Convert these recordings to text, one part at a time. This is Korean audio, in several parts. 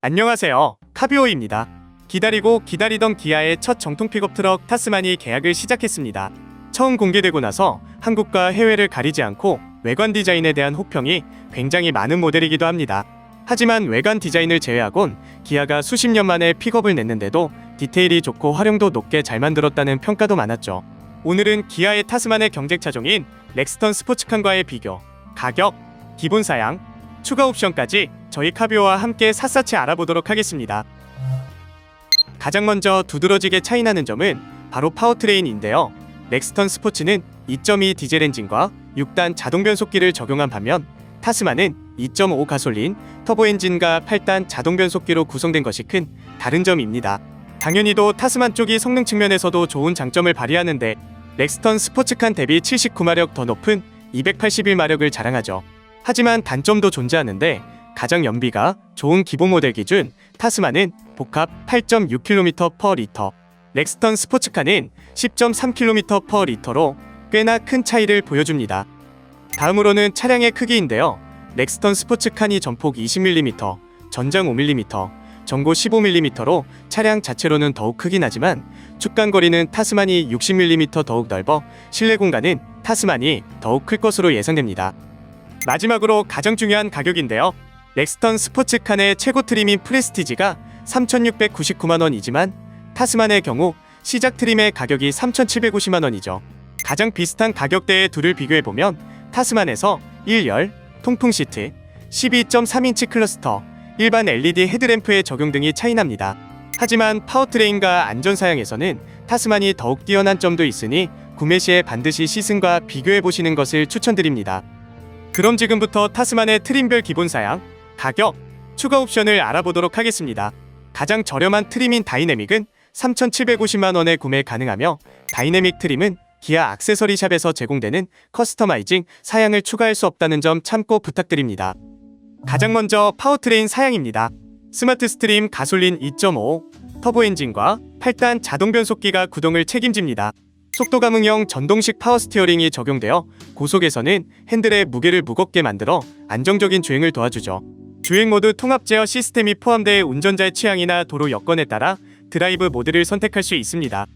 안녕하세요. 카비오입니다. 기다리고 기다리던 기아의 첫 정통 픽업 트럭 타스만이 계약을 시작했습니다. 처음 공개되고 나서 한국과 해외를 가리지 않고 외관 디자인에 대한 호평이 굉장히 많은 모델이기도 합니다. 하지만 외관 디자인을 제외하곤 기아가 수십 년 만에 픽업을 냈는데도 디테일이 좋고 활용도 높게 잘 만들었다는 평가도 많았죠. 오늘은 기아의 타스만의 경쟁차종인 렉스턴 스포츠칸과의 비교, 가격, 기본 사양, 추가 옵션까지 저희 카비오와 함께 샅샅이 알아보도록 하겠습니다. 가장 먼저 두드러지게 차이나는 점은 바로 파워트레인인데요. 렉스턴 스포츠는 2.2 디젤 엔진과 6단 자동 변속기를 적용한 반면 타스만은 2.5 가솔린 터보 엔진과 8단 자동 변속기로 구성된 것이 큰 다른 점입니다. 당연히도 타스만 쪽이 성능 측면에서도 좋은 장점을 발휘하는데 렉스턴 스포츠칸 대비 79마력 더 높은 281마력을 자랑하죠. 하지만 단점도 존재하는데 가장 연비가 좋은 기본 모델 기준 타스만은 복합 8.6km/L, 렉스턴 스포츠칸은 10.3km/L로 꽤나 큰 차이를 보여줍니다. 다음으로는 차량의 크기인데요. 렉스턴 스포츠칸이 전폭 20mm, 전장 5mm, 전고 15mm로 차량 자체로는 더욱 크긴 하지만 축간거리는 타스만이 60mm 더욱 넓어 실내 공간은 타스만이 더욱 클 것으로 예상됩니다. 마지막으로 가장 중요한 가격인데요. 렉스턴 스포츠칸의 최고 트림인 프레스티지가 3,699만원이지만 타스만의 경우 시작 트림의 가격이 3,750만원이죠. 가장 비슷한 가격대의 둘을 비교해보면 타스만에서 1열, 통풍 시트, 12.3인치 클러스터, 일반 LED 헤드램프의 적용 등이 차이납니다. 하지만 파워트레인과 안전사양에서는 타스만이 더욱 뛰어난 점도 있으니 구매 시에 반드시 시승과 비교해보시는 것을 추천드립니다. 그럼 지금부터 타스만의 트림별 기본 사양, 가격, 추가 옵션을 알아보도록 하겠습니다. 가장 저렴한 트림인 다이내믹은 3,750만원에 구매 가능하며 다이내믹 트림은 기아 액세서리샵에서 제공되는 커스터마이징 사양을 추가할 수 없다는 점 참고 부탁드립니다. 가장 먼저 파워트레인 사양입니다. 스마트 스트림 가솔린 2.5 터보 엔진과 8단 자동 변속기가 구동을 책임집니다. 속도 감응형 전동식 파워 스티어링이 적용되어 고속에서는 핸들의 무게를 무겁게 만들어 안정적인 주행을 도와주죠. 주행 모드 통합 제어 시스템이 포함되어 운전자의 취향이나 도로 여건에 따라 드라이브 모드를 선택할 수 있습니다.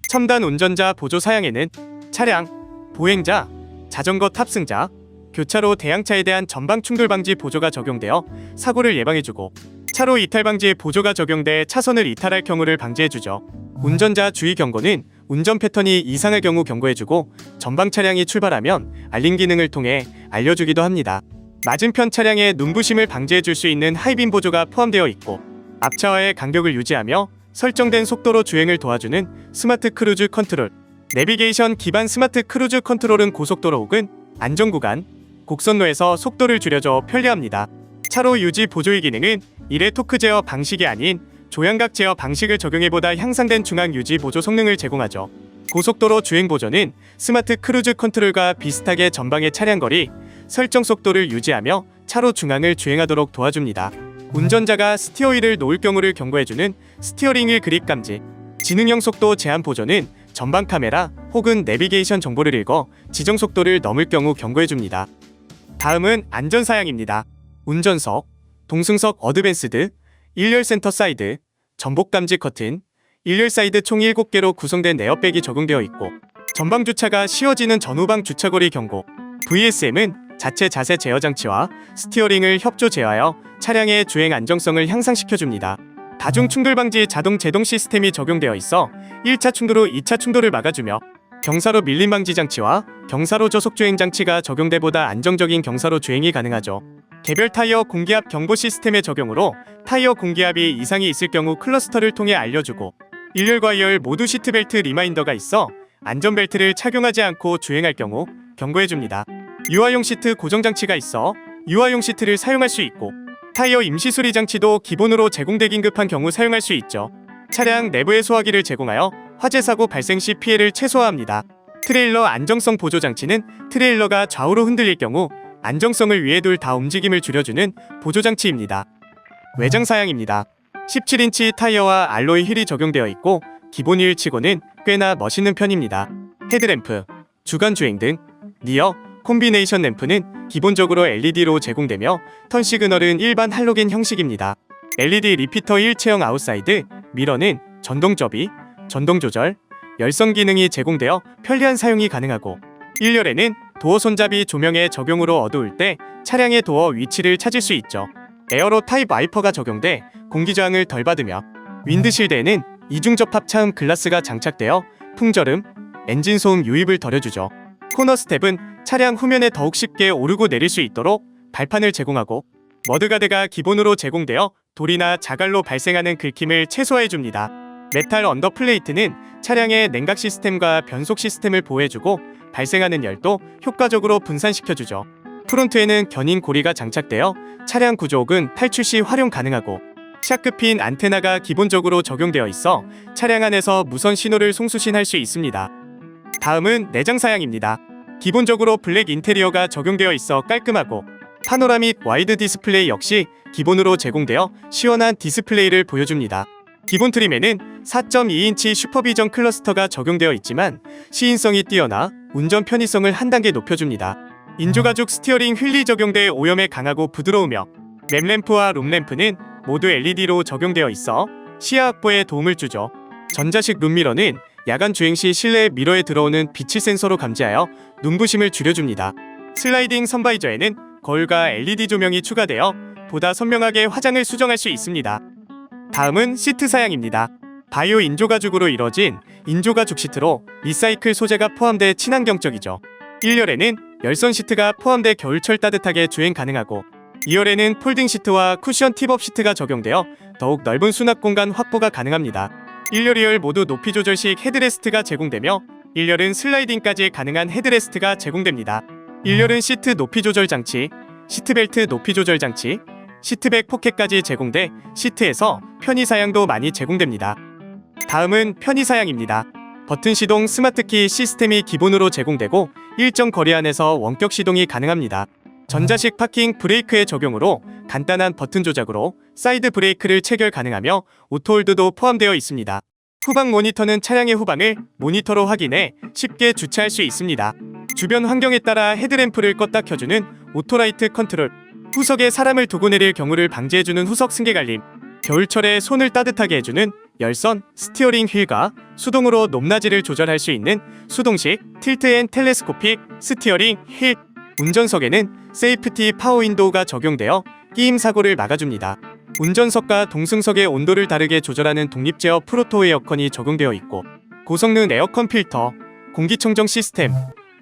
첨단 운전자 보조 사양에는 차량, 보행자, 자전거 탑승자, 교차로 대항차에 대한 전방 충돌 방지 보조가 적용되어 사고를 예방해주고 차로 이탈 방지 보조가 적용돼 차선을 이탈할 경우를 방지해주죠. 운전자 주의 경고는 운전 패턴이 이상할 경우 경고해주고 전방 차량이 출발하면 알림 기능을 통해 알려주기도 합니다. 맞은편 차량의 눈부심을 방지해줄 수 있는 하이빔 보조가 포함되어 있고 앞차와의 간격을 유지하며 설정된 속도로 주행을 도와주는 스마트 크루즈 컨트롤, 내비게이션 기반 스마트 크루즈 컨트롤은 고속도로 혹은 안전구간, 곡선로에서 속도를 줄여줘 편리합니다. 차로 유지 보조의 기능은 1회 토크 제어 방식이 아닌 조향각 제어 방식을 적용해보다 향상된 중앙 유지 보조 성능을 제공하죠. 고속도로 주행 보조는 스마트 크루즈 컨트롤과 비슷하게 전방의 차량 거리, 설정 속도를 유지하며 차로 중앙을 주행하도록 도와줍니다. 운전자가 스티어휠을 놓을 경우를 경고해주는 스티어링 휠 그립 감지, 지능형 속도 제한 보조는 전방 카메라 혹은 내비게이션 정보를 읽어 지정 속도를 넘을 경우 경고해줍니다. 다음은 안전사양입니다. 운전석, 동승석 어드밴스드, 1열 센터 사이드, 전복 감지 커튼, 1열 사이드 총 7개로 구성된 에어백이 적용되어 있고 전방 주차가 쉬워지는 전후방 주차거리 경고, VSM은 자체 자세 제어 장치와 스티어링을 협조 제어하여 차량의 주행 안정성을 향상시켜줍니다. 다중 충돌 방지 자동 제동 시스템이 적용되어 있어 1차 충돌 후 2차 충돌을 막아주며 경사로 밀림 방지 장치와 경사로 저속 주행 장치가 적용돼보다 안정적인 경사로 주행이 가능하죠. 개별 타이어 공기압 경보 시스템의 적용으로 타이어 공기압이 이상이 있을 경우 클러스터를 통해 알려주고 1열과 2열 모두 시트벨트 리마인더가 있어 안전벨트를 착용하지 않고 주행할 경우 경고해줍니다. 유아용 시트 고정 장치가 있어 유아용 시트를 사용할 수 있고 타이어 임시 수리 장치도 기본으로 제공돼 긴급한 경우 사용할 수 있죠. 차량 내부에 소화기를 제공하여 화재 사고 발생 시 피해를 최소화합니다. 트레일러 안정성 보조 장치는 트레일러가 좌우로 흔들릴 경우 안정성을 위해 둘 다 움직임을 줄여주는 보조 장치입니다. 외장 사양입니다. 17인치 타이어와 알로이 휠이 적용되어 있고 기본 휠치고는 꽤나 멋있는 편입니다. 헤드램프, 주간 주행 등, 리어, 콤비네이션 램프는 기본적으로 LED로 제공되며 턴 시그널은 일반 할로겐 형식입니다. LED 리피터 일체형 아웃사이드 미러는 전동 접이, 전동 조절, 열선 기능이 제공되어 편리한 사용이 가능하고 1열에는 도어 손잡이 조명의 적용으로 어두울 때 차량의 도어 위치를 찾을 수 있죠. 에어로 타입 와이퍼가 적용돼 공기 저항을 덜 받으며 윈드실드에는 이중 접합 차음 글라스가 장착되어 풍절음, 엔진 소음 유입을 덜어주죠. 코너 스텝은 차량 후면에 더욱 쉽게 오르고 내릴 수 있도록 발판을 제공하고 머드가드가 기본으로 제공되어 돌이나 자갈로 발생하는 긁힘을 최소화해줍니다. 메탈 언더플레이트는 차량의 냉각 시스템과 변속 시스템을 보호해주고 발생하는 열도 효과적으로 분산시켜주죠. 프론트에는 견인 고리가 장착되어 차량 구조옥은 탈출 시 활용 가능하고 샤크핀 안테나가 기본적으로 적용되어 있어 차량 안에서 무선 신호를 송수신할 수 있습니다. 다음은 내장 사양입니다. 기본적으로 블랙 인테리어가 적용되어 있어 깔끔하고 파노라믹 와이드 디스플레이 역시 기본으로 제공되어 시원한 디스플레이를 보여줍니다. 기본 트림에는 4.2인치 슈퍼비전 클러스터가 적용되어 있지만 시인성이 뛰어나 운전 편의성을 한 단계 높여줍니다. 인조가죽 스티어링 휠이 적용돼 오염에 강하고 부드러우며 맵램프와 룸램프는 모두 LED로 적용되어 있어 시야 확보에 도움을 주죠. 전자식 룸미러는 야간 주행 시 실내 미러에 들어오는 빛을 센서로 감지하여 눈부심을 줄여줍니다. 슬라이딩 선바이저에는 거울과 LED 조명이 추가되어 보다 선명하게 화장을 수정할 수 있습니다. 다음은 시트 사양입니다. 바이오 인조가죽으로 이뤄진 인조가죽 시트로 리사이클 소재가 포함돼 친환경적이죠. 1열에는 열선 시트가 포함돼 겨울철 따뜻하게 주행 가능하고 2열에는 폴딩 시트와 쿠션 팁업 시트가 적용되어 더욱 넓은 수납 공간 확보가 가능합니다. 1열, 2열 모두 높이 조절식 헤드레스트가 제공되며 1열은 슬라이딩까지 가능한 헤드레스트가 제공됩니다. 1열은 시트 높이 조절 장치, 시트벨트 높이 조절 장치, 시트백 포켓까지 제공돼 시트에서 편의 사양도 많이 제공됩니다. 다음은 편의 사양입니다. 버튼 시동 스마트키 시스템이 기본으로 제공되고 일정 거리 안에서 원격 시동이 가능합니다. 전자식 파킹 브레이크의 적용으로 간단한 버튼 조작으로 사이드 브레이크를 체결 가능하며 오토홀드도 포함되어 있습니다. 후방 모니터는 차량의 후방을 모니터로 확인해 쉽게 주차할 수 있습니다. 주변 환경에 따라 헤드램프를 껐다 켜주는 오토라이트 컨트롤, 후석에 사람을 두고 내릴 경우를 방지해주는 후석 승계갈림, 겨울철에 손을 따뜻하게 해주는 열선 스티어링 휠과 수동으로 높낮이를 조절할 수 있는 수동식 틸트 앤 텔레스코픽 스티어링 휠, 운전석에는 세이프티 파워 윈도우가 적용되어 끼임 사고를 막아줍니다. 운전석과 동승석의 온도를 다르게 조절하는 독립제어 프로토 에어컨이 적용되어 있고 고성능 에어컨 필터, 공기청정 시스템,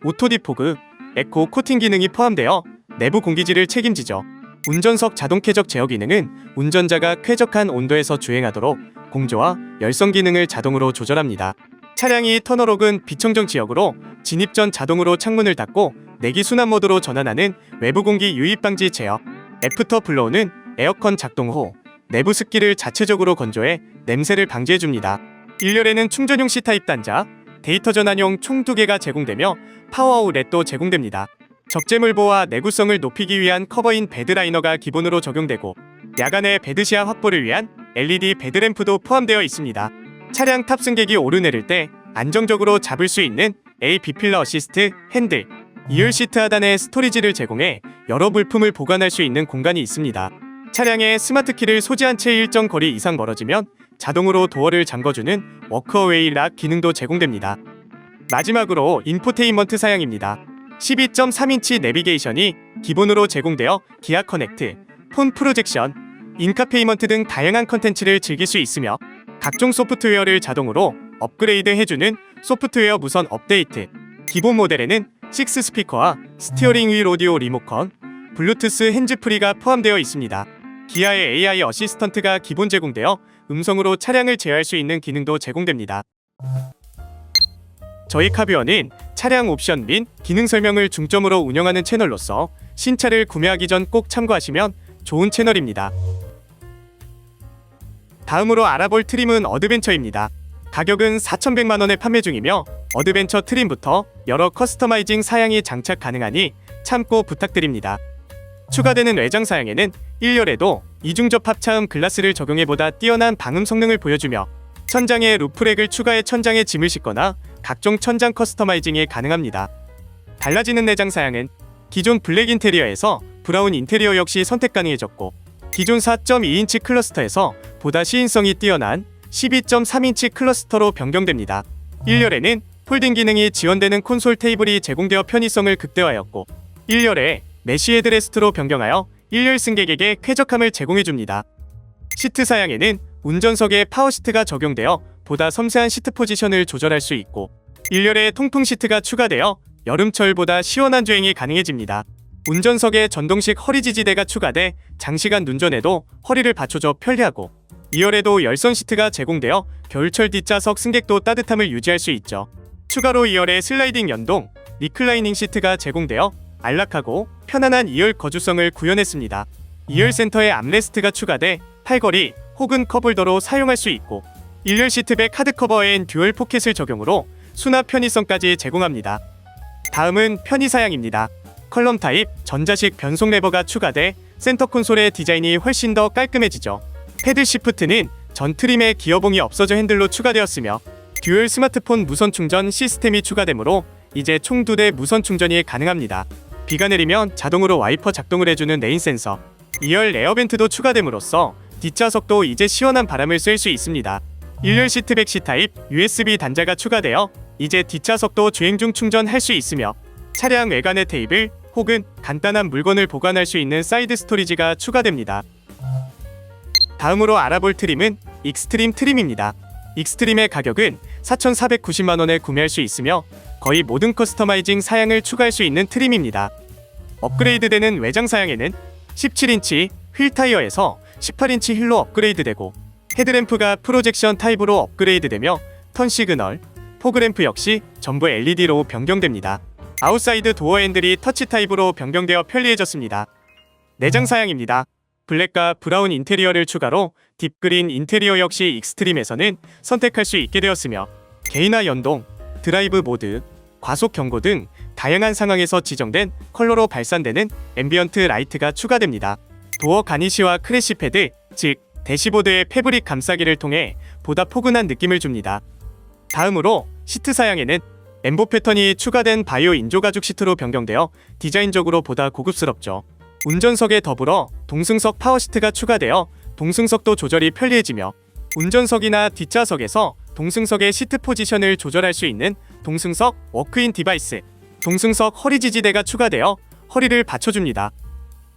오토 디포그, 에코 코팅 기능이 포함되어 내부 공기질을 책임지죠. 운전석 자동 쾌적 제어 기능은 운전자가 쾌적한 온도에서 주행하도록 공조와 열선 기능을 자동으로 조절합니다. 차량이 터너록은 비청정 지역으로 진입 전 자동으로 창문을 닫고 내기 순환 모드로 전환하는 외부 공기 유입 방지 제어, 애프터 블로우는 에어컨 작동 후 내부 습기를 자체적으로 건조해 냄새를 방지해줍니다. 1열에는 충전용 C타입 단자, 데이터 전환용 총 2개가 제공되며 파워 아웃렛도 제공됩니다. 적재물보와 내구성을 높이기 위한 커버인 베드라이너가 기본으로 적용되고 야간의 베드시야 확보를 위한 LED 베드램프도 포함되어 있습니다. 차량 탑승객이 오르내릴 때 안정적으로 잡을 수 있는 AB 필러 어시스트 핸들, 2열 시트 하단에 스토리지를 제공해 여러 물품을 보관할 수 있는 공간이 있습니다. 차량에 스마트키를 소지한 채 일정 거리 이상 멀어지면 자동으로 도어를 잠궈주는 워크어웨이 락 기능도 제공됩니다. 마지막으로 인포테인먼트 사양입니다. 12.3인치 내비게이션이 기본으로 제공되어 기아 커넥트, 폰 프로젝션, 인카페이먼트 등 다양한 컨텐츠를 즐길 수 있으며 각종 소프트웨어를 자동으로 업그레이드 해주는 소프트웨어 무선 업데이트, 기본 모델에는 6스피커와 스티어링 휠 오디오 리모컨, 블루투스 핸즈프리가 포함되어 있습니다. 기아의 AI 어시스턴트가 기본 제공되어 음성으로 차량을 제어할 수 있는 기능도 제공됩니다. 저희 카뷰어는 차량 옵션 및 기능 설명을 중점으로 운영하는 채널로서 신차를 구매하기 전 꼭 참고하시면 좋은 채널입니다. 다음으로 알아볼 트림은 어드벤처입니다. 가격은 4,100만원에 판매 중이며 어드벤처 트림부터 여러 커스터마이징 사양이 장착 가능하니 참고 부탁드립니다. 추가되는 외장 사양에는 1열에도 이중접합 차음 글라스를 적용해 보다 뛰어난 방음 성능을 보여주며 천장에 루프렉을 추가해 천장에 짐을 싣거나 각종 천장 커스터마이징이 가능합니다. 달라지는 내장 사양은 기존 블랙 인테리어에서 브라운 인테리어 역시 선택 가능해졌고 기존 4.2인치 클러스터에서 보다 시인성이 뛰어난 12.3인치 클러스터로 변경됩니다. 1열에는 폴딩 기능이 지원되는 콘솔 테이블이 제공되어 편의성을 극대화하였고 1열에 메쉬 헤드레스트로 변경하여 1열 승객에게 쾌적함을 제공해줍니다. 시트 사양에는 운전석에 파워시트가 적용되어 보다 섬세한 시트 포지션을 조절할 수 있고 1열에 통풍 시트가 추가되어 여름철보다 시원한 주행이 가능해집니다. 운전석에 전동식 허리 지지대가 추가돼 장시간 운전에도 허리를 받쳐줘 편리하고 2열에도 열선 시트가 제공되어 겨울철 뒷좌석 승객도 따뜻함을 유지할 수 있죠. 추가로 2열에 슬라이딩 연동, 리클라이닝 시트가 제공되어 안락하고 편안한 2열 거주성을 구현했습니다. 2열 센터에 암레스트가 추가돼 팔걸이 혹은 컵홀더로 사용할 수 있고 1열 시트백 하드커버엔 듀얼 포켓을 적용으로 수납 편의성까지 제공합니다. 다음은 편의 사양입니다. 컬럼 타입 전자식 변속 레버가 추가돼 센터 콘솔의 디자인이 훨씬 더 깔끔해지죠. 패드 시프트는 전 트림에 기어봉이 없어져 핸들로 추가되었으며 듀얼 스마트폰 무선 충전 시스템이 추가되므로 이제 총 2대 무선 충전이 가능합니다. 비가 내리면 자동으로 와이퍼 작동을 해주는 레인 센서 2열 에어벤트도 추가됨으로써 뒷좌석도 이제 시원한 바람을 쐴 수 있습니다. 1열 시트백 C타입 USB 단자가 추가되어 이제 뒷좌석도 주행 중 충전할 수 있으며 차량 외관에 테이블 혹은 간단한 물건을 보관할 수 있는 사이드 스토리지가 추가됩니다. 다음으로 알아볼 트림은 익스트림 트림입니다. 익스트림의 가격은 4,490만원에 구매할 수 있으며 거의 모든 커스터마이징 사양을 추가할 수 있는 트림입니다. 업그레이드되는 외장 사양에는 17인치 휠 타이어에서 18인치 휠로 업그레이드되고 헤드램프가 프로젝션 타입으로 업그레이드되며 턴 시그널, 포그램프 역시 전부 LED로 변경됩니다. 아웃사이드 도어 핸들이 터치 타입으로 변경되어 편리해졌습니다. 내장 사양입니다. 블랙과 브라운 인테리어를 추가로 딥그린 인테리어 역시 익스트림에서는 선택할 수 있게 되었으며 개인화 연동, 드라이브 모드, 과속 경고 등 다양한 상황에서 지정된 컬러로 발산되는 앰비언트 라이트가 추가됩니다. 도어 가니쉬와 크래시 패드, 즉 대시보드의 패브릭 감싸기를 통해 보다 포근한 느낌을 줍니다. 다음으로 시트 사양에는 엠보 패턴이 추가된 바이오 인조 가죽 시트로 변경되어 디자인적으로 보다 고급스럽죠. 운전석에 더불어 동승석 파워시트가 추가되어 동승석도 조절이 편리해지며 운전석이나 뒷좌석에서 동승석의 시트 포지션을 조절할 수 있는 동승석 워크인 디바이스, 동승석 허리 지지대가 추가되어 허리를 받쳐줍니다.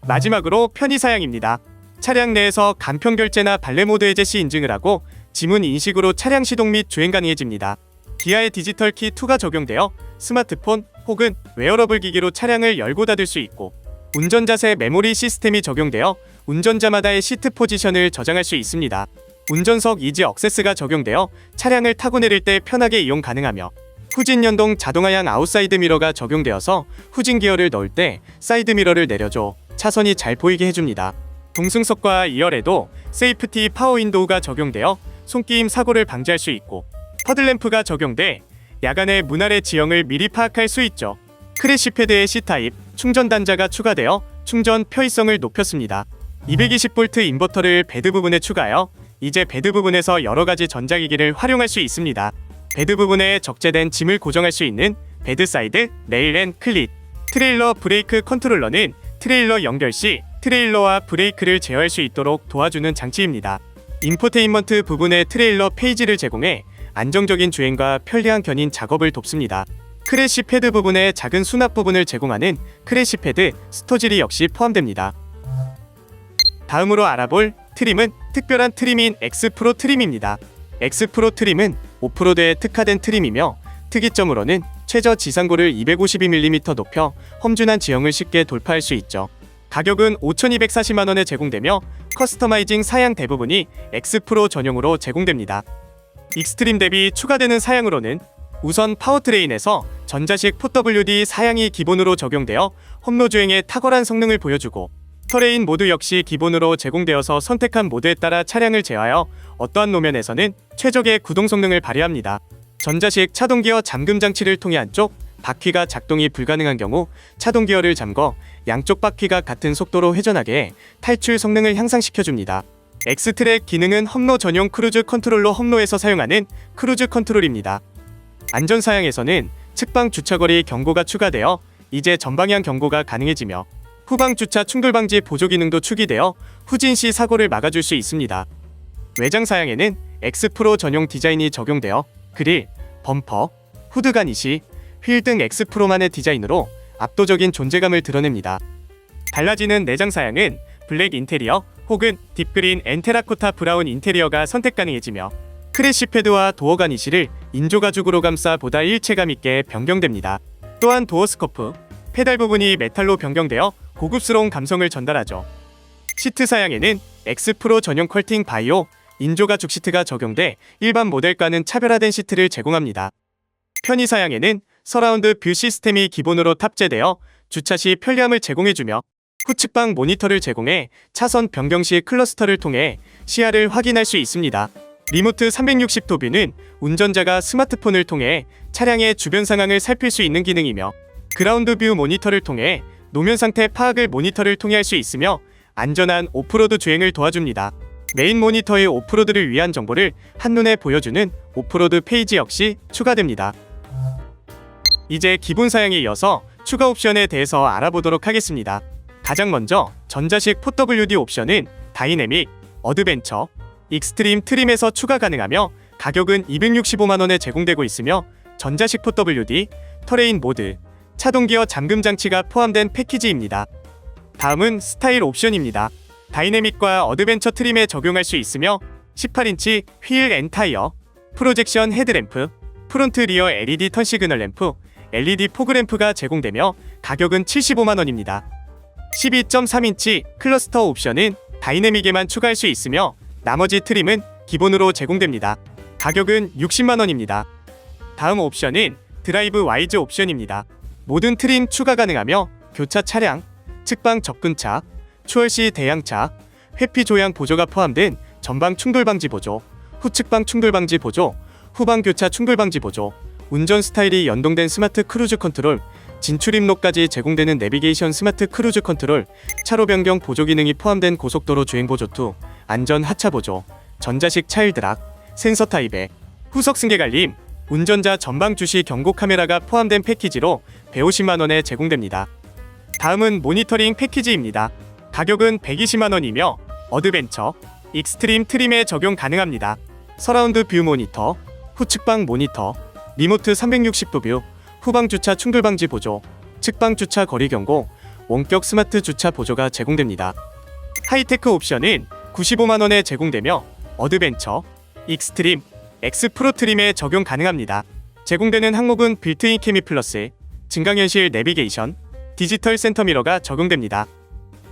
마지막으로 편의 사양입니다. 차량 내에서 간편 결제나 발레 모드 해제 시 인증을 하고 지문 인식으로 차량 시동 및 주행 가능해집니다. 기아의 디지털 키 2가 적용되어 스마트폰 혹은 웨어러블 기기로 차량을 열고 닫을 수 있고 운전자세 메모리 시스템이 적용되어 운전자마다의 시트 포지션을 저장할 수 있습니다. 운전석 이지 억세스가 적용되어 차량을 타고 내릴 때 편하게 이용 가능하며 후진 연동 자동하향 아웃사이드 미러가 적용되어서 후진 기어를 넣을 때 사이드 미러를 내려줘 차선이 잘 보이게 해줍니다. 동승석과 2열에도 세이프티 파워 윈도우가 적용되어 손끼임 사고를 방지할 수 있고 허들램프가 적용돼 야간의 문 아래 지형을 미리 파악할 수 있죠. 크래시 패드의 C타입 충전 단자가 추가되어 충전 편의성을 높였습니다. 220V 인버터를 베드 부분에 추가하여 이제 베드 부분에서 여러가지 전자기기를 활용할 수 있습니다. 베드 부분에 적재된 짐을 고정할 수 있는 베드사이드 레일 앤 클릿, 트레일러 브레이크 컨트롤러는 트레일러 연결 시 트레일러와 브레이크를 제어할 수 있도록 도와주는 장치입니다. 인포테인먼트 부분에 트레일러 페이지를 제공해 안정적인 주행과 편리한 견인 작업을 돕습니다. 크래시 패드 부분에 작은 수납 부분을 제공하는 크래시 패드 스토지리 역시 포함됩니다. 다음으로 알아볼 트림은 특별한 트림인 X 프로 트림입니다. X 프로 트림은 오프로드에 특화된 트림이며 특이점으로는 최저 지상고를 252mm 높여 험준한 지형을 쉽게 돌파할 수 있죠. 가격은 5,240만원에 제공되며 커스터마이징 사양 대부분이 X 프로 전용으로 제공됩니다. 익스트림 대비 추가되는 사양으로는 우선 파워트레인에서 전자식 4WD 사양이 기본으로 적용되어 험로 주행에 탁월한 성능을 보여주고 터레인 모드 역시 기본으로 제공되어서 선택한 모드에 따라 차량을 제어하여 어떠한路面에서는 최적의 구동 성능을 발휘합니다. 전자식 차동기어 잠금 장치를 통해 한쪽 바퀴가 작동이 불가능한 경우 차동기어를 잠궈 양쪽 바퀴가 같은 속도로 회전하게 해 탈출 성능을 향상시켜줍니다. X트랙 기능은 험로 전용 크루즈 컨트롤러 험로에서 사용하는 크루즈 컨트롤입니다. 안전사양에서는 측방 주차거리 경고가 추가되어 이제 전방향 경고가 가능해지며 후방 주차 충돌 방지 보조 기능도 추가되어 후진 시 사고를 막아줄 수 있습니다. 외장 사양에는 X 프로 전용 디자인이 적용되어 그릴, 범퍼, 후드 가니시, 휠 등 X프로만의 디자인으로 압도적인 존재감을 드러냅니다. 달라지는 내장 사양은 블랙 인테리어 혹은 딥그린 앤테라코타 브라운 인테리어가 선택 가능해지며 크래시 패드와 도어 가니시를 인조 가죽으로 감싸 보다 일체감 있게 변경됩니다. 또한 도어 스커프, 페달 부분이 메탈로 변경되어 고급스러운 감성을 전달하죠. 시트 사양에는 X프로 전용 컬팅 바이오 인조 가죽 시트가 적용돼 일반 모델과는 차별화된 시트를 제공합니다. 편의 사양에는 서라운드 뷰 시스템이 기본으로 탑재되어 주차 시 편리함을 제공해주며 후측방 모니터를 제공해 차선 변경 시 클러스터를 통해 시야를 확인할 수 있습니다. 리모트 360도 뷰는 운전자가 스마트폰을 통해 차량의 주변 상황을 살필 수 있는 기능이며 그라운드 뷰 모니터를 통해 노면 상태 파악을 모니터를 통해 할 수 있으며 안전한 오프로드 주행을 도와줍니다. 메인 모니터의 오프로드를 위한 정보를 한눈에 보여주는 오프로드 페이지 역시 추가됩니다. 이제 기본 사양에 이어서 추가 옵션에 대해서 알아보도록 하겠습니다. 가장 먼저 전자식 4WD 옵션은 다이내믹, 어드벤처, 익스트림 트림에서 추가 가능하며 가격은 265만원에 제공되고 있으며 전자식 4WD, 터레인 모드, 차동기어 잠금 장치가 포함된 패키지입니다. 다음은 스타일 옵션입니다. 다이내믹과 어드벤처 트림에 적용할 수 있으며 18인치 휠 앤 타이어, 프로젝션 헤드램프, 프론트 리어 LED 턴 시그널 램프, LED 포그 램프가 제공되며 가격은 75만원입니다. 12.3인치 클러스터 옵션은 다이내믹에만 추가할 수 있으며 나머지 트림은 기본으로 제공됩니다. 가격은 60만원입니다. 다음 옵션은 드라이브 와이즈 옵션입니다. 모든 트림 추가 가능하며 교차 차량, 측방 접근차, 추월시 대양차, 회피 조향 보조가 포함된 전방 충돌 방지 보조, 후측방 충돌 방지 보조, 후방 교차 충돌 방지 보조, 운전 스타일이 연동된 스마트 크루즈 컨트롤, 진출 입로까지 제공되는 내비게이션 스마트 크루즈 컨트롤, 차로 변경 보조 기능이 포함된 고속도로 주행 보조 2, 안전 하차 보조, 전자식 차일드 락, 센서 타입의 후석 승객 알림, 운전자 전방 주시 경고 카메라가 포함된 패키지로 150만원에 제공됩니다. 다음은 모니터링 패키지입니다. 가격은 120만원이며 어드벤처, 익스트림 트림에 적용 가능합니다. 서라운드 뷰 모니터, 후측방 모니터, 리모트 360도 뷰, 후방 주차 충돌 방지 보조, 측방 주차 거리 경고, 원격 스마트 주차 보조가 제공됩니다. 하이테크 옵션은 95만원에 제공되며 어드벤처, 익스트림, X프로 트림에 적용 가능합니다. 제공되는 항목은 빌트인 케미 플러스, 증강현실 내비게이션, 디지털 센터 미러가 적용됩니다.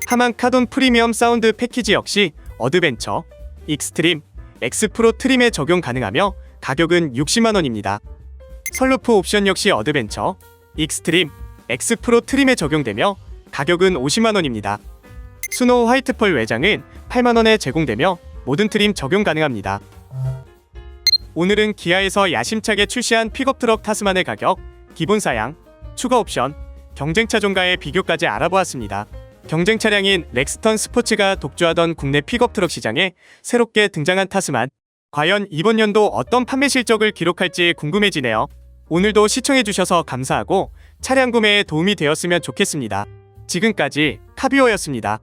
하만 카돈 프리미엄 사운드 패키지 역시 어드벤처, 익스트림, X프로 트림에 적용 가능하며 가격은 60만원입니다. 선루프 옵션 역시 어드벤처, 익스트림, X프로 트림에 적용되며 가격은 50만원입니다. 스노우 화이트 펄 외장은 8만원에 제공되며 모든 트림 적용 가능합니다. 오늘은 기아에서 야심차게 출시한 픽업 트럭 타스만의 가격, 기본 사양, 추가 옵션, 경쟁 차종과의 비교까지 알아보았습니다. 경쟁 차량인 렉스턴 스포츠가 독주하던 국내 픽업 트럭 시장에 새롭게 등장한 타스만, 과연 이번 연도 어떤 판매 실적을 기록할지 궁금해지네요. 오늘도 시청해주셔서 감사하고 차량 구매에 도움이 되었으면 좋겠습니다. 지금까지 카비오였습니다.